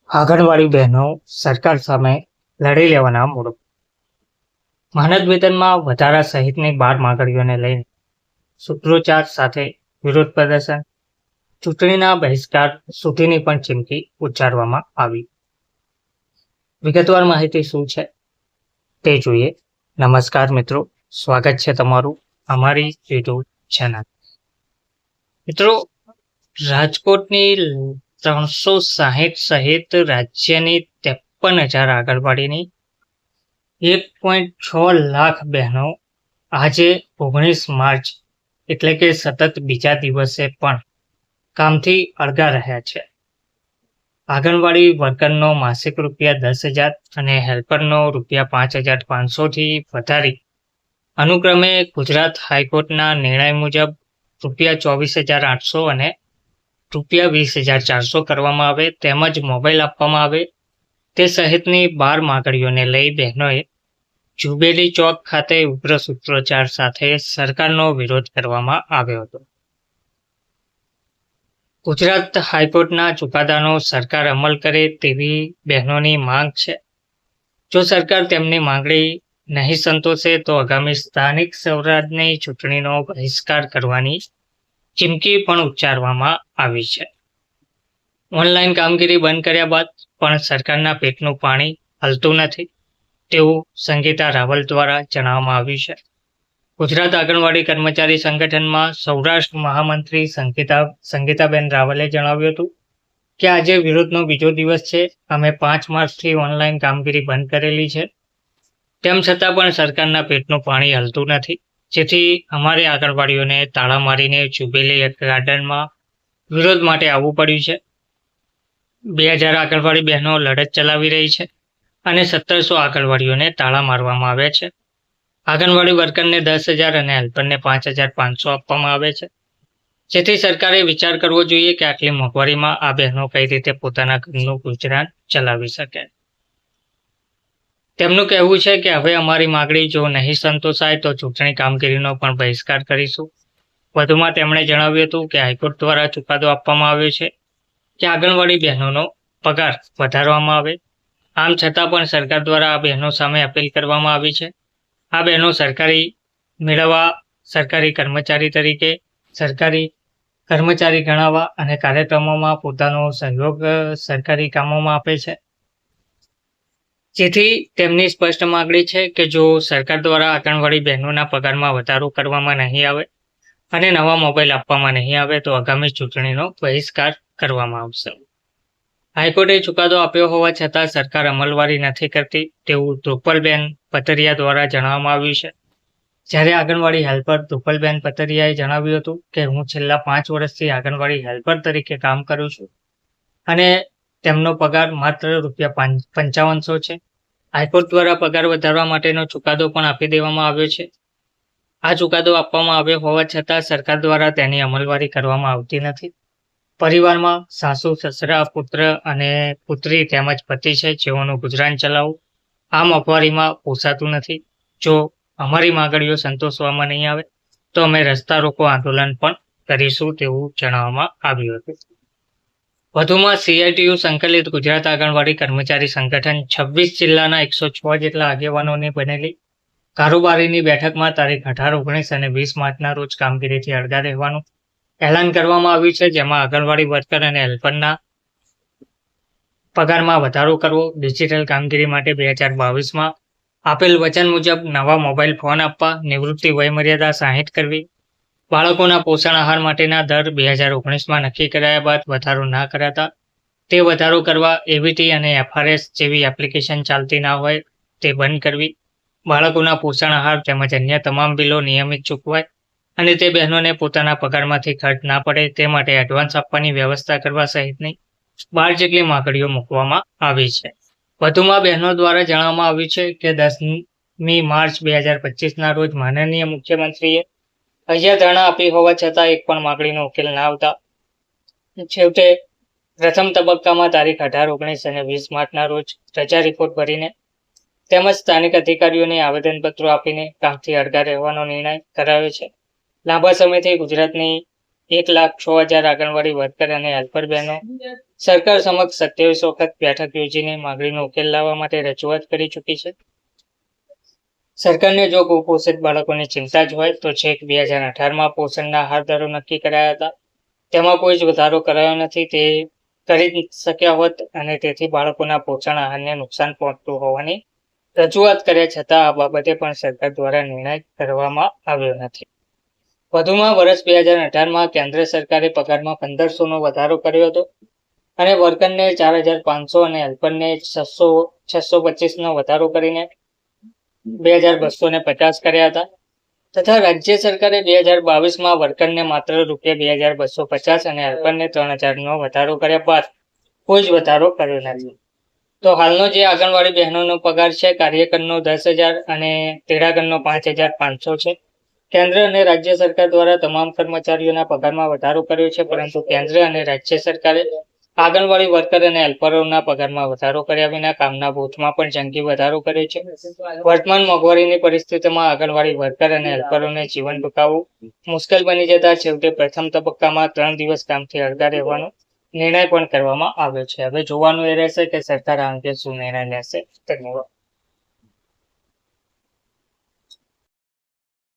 આંગણવાડી બહેનો સરકાર સામે લડી લેવાના મૂડ. મહેનત વેતનમાં વધારા સહિતની 12 માંગણીઓને લઈને સૂત્રોચ્ચાર સાથે વિરોધ પ્રદર્શન, ચૂંટણીના બહિષ્કાર સુધીની પણ ચીમકી ઉચ્ચારવામાં આવી. વિગતવાર માહિતી શું છે તે જોઈએ. નમસ્કાર મિત્રો, સ્વાગત છે તમારું અમારી યુટ્યુબ ચેનલ. મિત્રો, રાજકોટની 360 સહિત રાજ્યની 53,000 આંગણવાડીની 1.6 લાખ બહેનો આજે 19 માર્ચ એટલે કે સતત બીજા દિવસે પણ કામથી અળગા રહ્યા છે. આંગણવાડી વર્કરનો માસિક રૂપિયા 10,000 અને હેલ્પરનો રૂપિયા 5,500 થી વધારી અનુક્રમે ગુજરાત હાઈકોર્ટના નિર્ણય મુજબ રૂપિયા 24,800 અને રૂપિયા 20,400 કરવામાં આવે તેમજ મોબાઈલ આપવામાં આવે તે સહિતની 12 માંગણીઓને લઈ બહેનોએ જુબેલી ચોક ખાતે ઉગ્ર સૂત્રોચ્ચાર સાથે સરકારનો વિરોધ કરવામાં આવ્યો હતો. ગુજરાત હાઈકોર્ટના ચુકાદાનો સરકાર અમલ કરે તેવી બહેનોની માંગ છે. જો સરકાર તેમની માંગણી નહીં સંતોષે તો આગામી સ્થાનિક સ્વરાજની ચૂંટણીનો બહિષ્કાર કરવાની ચીમકી પણ ઉચ્ચારવામાં આવી છે. ઓનલાઈન કામગીરી બંધ કર્યા બાદ પણ સરકારના પેટનું પાણી હલતું નથી તેવું સંગીતા રાવલ દ્વારા જણાવવામાં આવ્યું છે. ગુજરાત આંગણવાડી કર્મચારી સંગઠનમાં સૌરાષ્ટ્ર મહામંત્રી સંગીતાબેન રાવલે જણાવ્યું હતું કે આજે વિરોધનો બીજો દિવસ છે. અમે 5 માર્ચથી ઓનલાઈન કામગીરી બંધ કરેલી છે. તેમ છતાં પણ સરકારના પેટનું પાણી હલતું નથી, જેથી અમારે આંગણવાડીઓને તાળા મારીને જુબેલી ગાર્ડનમાં વિરોધ માટે આવવું પડ્યું છે. 2,000 આંગણવાડી બહેનો લડત ચલાવી રહી છે અને 1,700 આંગણવાડીઓને તાળા મારવામાં આવ્યા છે. આંગણવાડી વર્કરને 10,000 અને હેલ્પરને 5,500 આપવામાં આવે છે, જેથી સરકારે વિચાર કરવો જોઈએ કે આટલી મોંઘવારીમાં આ બહેનો કઈ રીતે પોતાના ઘરનું ગુજરાન ચલાવી શકે. તેમનું કહેવું છે કે હવે અમારી માગણી જો નહીં સંતોષાય તો ચૂંટણી કામગીરીનો પણ બહિષ્કાર કરીશું. વધુમાં તેમણે જણાવ્યું હતું કે હાઈકોર્ટ દ્વારા ચુકાદો આપવામાં આવ્યો છે કે આંગણવાડી બહેનોનો પગાર વધારવામાં આવે. આમ છતાં પણ સરકાર દ્વારા આ બહેનો સામે અપીલ કરવામાં આવી છે. આ બહેનો સરકારી મેળવવા, સરકારી કર્મચારી તરીકે સરકારી કર્મચારી ગણાવવા અને કાર્યક્રમોમાં પોતાનો સહયોગ સરકારી કામોમાં આપે છે. જેથી તેમની સ્પષ્ટ માગણી છે કે જો સરકાર દ્વારા આંગણવાડી બહેનોના પગારમાં વધારો કરવામાં નહીં આવે અને નવા મોબાઈલ આપવામાં નહીં આવે તો આગામી ચૂંટણીનો બહિષ્કાર કરવામાં આવશે. હાઈકોર્ટે ચુકાદો આપ્યો હોવા છતાં સરકાર અમલવારી નથી કરતી તેવું ધ્રુપલબેન પતરિયા દ્વારા જણાવવામાં આવ્યું છે. જ્યારે આંગણવાડી હેલ્પર ધ્રુપલબેન પતરિયાએ જણાવ્યું હતું કે હું છેલ્લા 5 વર્ષથી આંગણવાડી હેલ્પર તરીકે કામ કરું છું અને તેમનો પગાર માત્ર રૂપિયા 5,500 છે. હાઈકોર્ટ દ્વારા પગાર વધારવા માટેનો ચુકાદો પણ આપી દેવામાં આવ્યો છે. આ ચુકાદો આપવામાં આવ્યો હોવા છતાં સરકાર દ્વારા તેની અમલવારી કરવામાં આવતી નથી. પરિવારમાં સાસુ, સસરા, પુત્ર અને પુત્રી તેમજ પતિ છે જેઓનું ગુજરાન ચલાવવું આ મોંઘવારીમાં પોસાતું નથી. જો અમારી માંગણીઓ સંતોષવામાં નહીં આવે તો અમે રસ્તા રોકો આંદોલન પણ કરીશું તેવું જણાવવામાં આવ્યું હતું. વધુમાં CITU સંકલિત ગુજરાત આંગણવાડી કર્મચારી સંગઠન 26 જિલ્લાના 106 જેટલા આગેવાનોની બનેલી કારોબારીની બેઠકમાં તારીખ 18, 19 અને 20 માર્ચના રોજ કામગીરીથી અળગા રહેવાનું એલાન કરવામાં આવ્યું છે, જેમાં આંગણવાડી વર્કર અને હેલ્પરના પગારમાં વધારો કરવો, ડિજિટલ કામગીરી માટે 2022માં આપેલ વચન મુજબ નવા મોબાઈલ ફોન આપવા, નિવૃત્તિ વયમર્યાદા 60 કરવી, બાળકોના પોષણ આહાર માટેના દર 2019માં નક્કી કરાયા બાદ વધારો ના કરાતા તે વધારો કરવા, AVT અને FRS જેવી એપ્લિકેશન ચાલતી ના હોય તે બંધ કરવી, બાળકોના પોષણ આહાર તેમજ અન્ય તમામ બિલો નિયમિત ચૂકવાય અને તે બહેનોને પોતાના પગારમાંથી ખર્ચ ના પડે તે માટે એડવાન્સ આપવાની વ્યવસ્થા કરવા સહિતની 12 જેટલી માંગણીઓ મૂકવામાં આવી છે. વધુમાં બહેનો દ્વારા જણાવવામાં આવ્યું છે કે 10મી માર્ચ 2025ના રોજ માનનીય મુખ્યમંત્રીએ અહીંયા ધરણા આપી હોવા છતાં એક પણ માંગણીનો ઉકેલ ના આવતા છેવટે પ્રથમ તબક્કામાં તારીખ 18, 19 અને 20 માર્ચના રોજ રજા રિપોર્ટ ભરીને તેમજ સ્થાનિક અધિકારીઓને આવેદનપત્રો આપીને કામથી અળગા રહેવાનો નિર્ણય કરાયો છે. લાંબા સમયથી ગુજરાતની 1,06,000 આંગણવાડી વર્કર અને હેલ્પર બહેનો સરકાર સમક્ષ 27 વખત બેઠક યોજીને માંગણીનો ઉકેલ લાવવા માટે રજૂઆત કરી ચૂકી છે. સરકારને જો કુપોષિત બાળકોની ચિંતા જ હોય તો છેક 2018માં પોષણના આહાર દરો નક્કી કરાયા હતા. તેમાં કોઈ જ વધારો કરાયો નથી. તે કરી શક્યા હોત અને તેથી બાળકોના પોષણ આહારને નુકસાન પહોંચતું હોવાની રજૂઆત કર્યા છતાં આ બાબતે પણ સરકાર દ્વારા નિર્ણય કરવામાં આવ્યો નથી. વધુમાં વર્ષ 2018માં કેન્દ્ર સરકારે પગારમાં 1500નો વધારો કર્યો હતો અને વર્કરને 4500 અને હેલ્પરને 625નો વધારો કરીને 2250 કર્યા હતા. તથા રાજ્ય સરકારે 2022માં વર્કરને માત્ર ₹2250 અને હેલ્પરને 3000નો વધારો કર્યા બાદ કોઈ જ વધારો કર્યો નથી. તો હાલનો જે આંગણવાડી બહેનોનો પગાર છે, કાર્યકરનો 10,000 અને તેડાગરનો 5,500 છે. કેન્દ્ર અને રાજ્ય સરકાર દ્વારા તમામ કર્મચારીઓના પગારમાં વધારો કર્યો છે, પરંતુ કેન્દ્ર અને રાજ્ય સરકારે આંગણવાડી વર્કર અને હેલ્પરોના પગારમાં વધારો કર્યા વિના કામના બોજમાં પણ જંગી વધારો કર્યો છે. વર્તમાન મોંઘવારીની પરિસ્થિતિમાં આંગણવાડી વર્કર અને હેલ્પરોને જીવન ટૂંકાવવું મુશ્કેલ બની જતા છેવટે પ્રથમ તબક્કામાં 3 દિવસ કામથી અળગા રહેવાનો નિર્ણય પણ કરવામાં આવ્યો છે. હવે જોવાનું એ રહેશે કે સરકાર આ અંગે શું નિર્ણય લેશે. ધન્યવાદ.